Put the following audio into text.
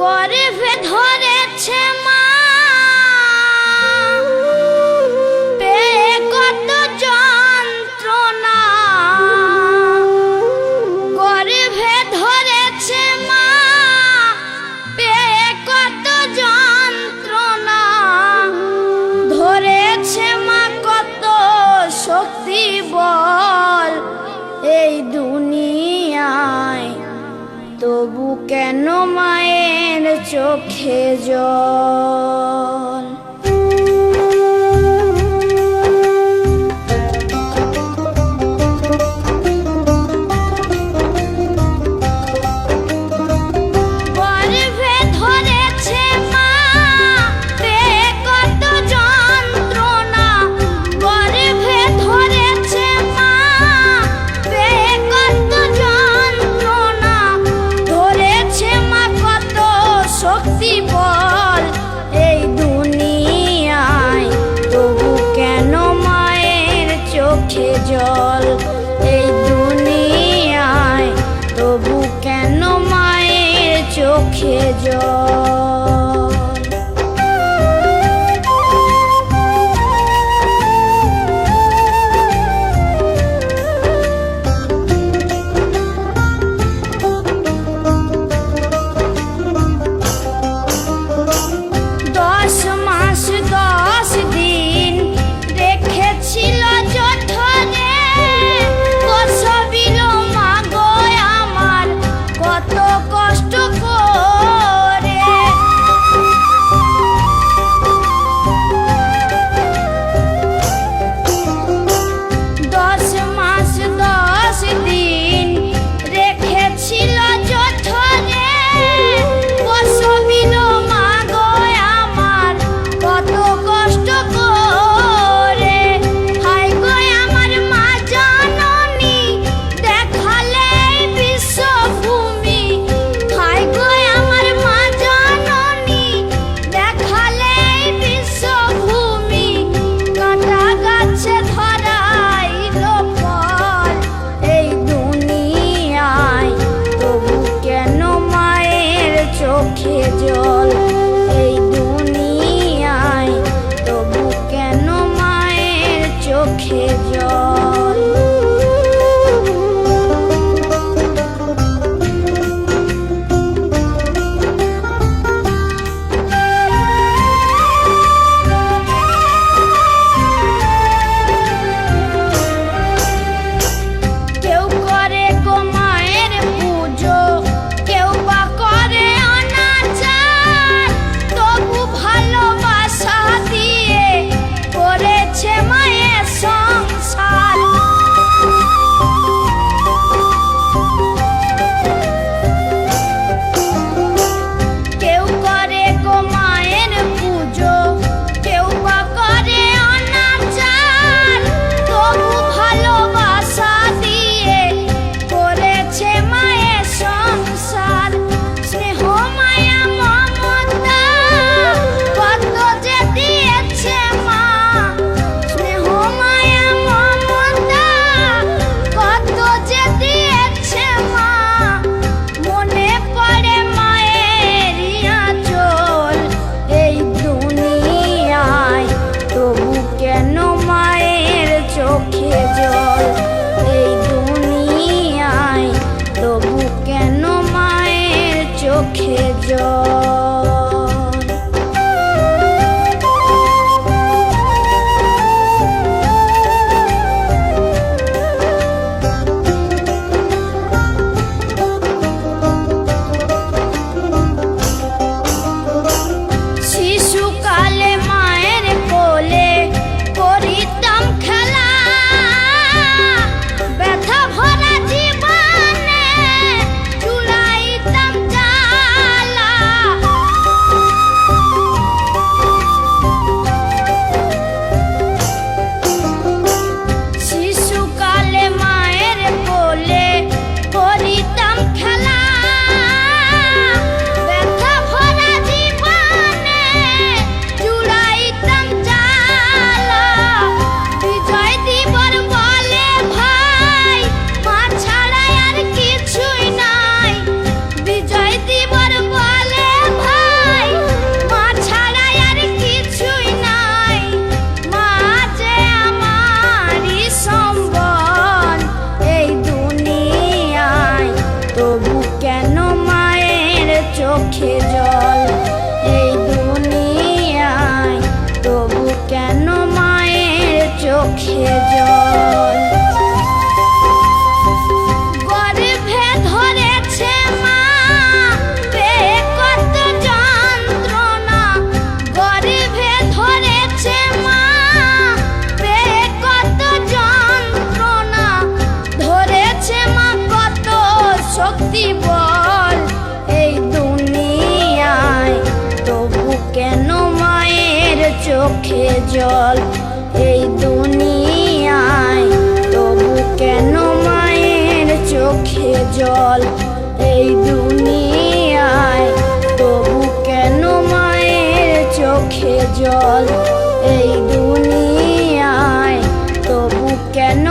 গর্ভে ধরেছে মা পেয়ে কত যন্ত্রণা, গর্ভে ধরেছে মা পেয়ে কত যন্ত্রণা, ধরেছে মা কত শক্তি বল এই দুনিয়ায়, তবু কেন মায়ের চোখে জল। জল এই দুনিয়ায়, তবু কেন মায়ের চোখে জল। জল এই দুনিয়ায়, তবু কেন মায়ের চোখে জল। কেউ করে গো মায়ের পুজো, কেউ বা করে ভালোবাসা দিয়ে করেছে মায়ের সংসার। কেউ করে গো মায়ের পুজো, কেউ বা করে অনাচার, তবু ভালোবাসা দিয়ে করেছে মায়ের সংসার। স্নেহ মায়া মমতা কত যে দিয়েছে মা, স্নেহ মায়া মমতা কত যে দিয়েছে মা, মনে পড়ে মায়ের আঁচল এই দুনিয়ায়, তবু কেন মায়ের চোখে জল এই দুনিয়ায়, তবু কেন মায়ের চোখে জল। শিশুকালে মায়ের কোলে করিতাম খেলা, ব্যথা ভরা জীবনে চুলাইতাম জ্বালা, জল এই দুনিয়ায়, তবু কেন মায়ের চোখে জল এই দুনিয়ায়, তবু কেন মায়ের চোখে জল এই দুনিয়ায়, তবু কেন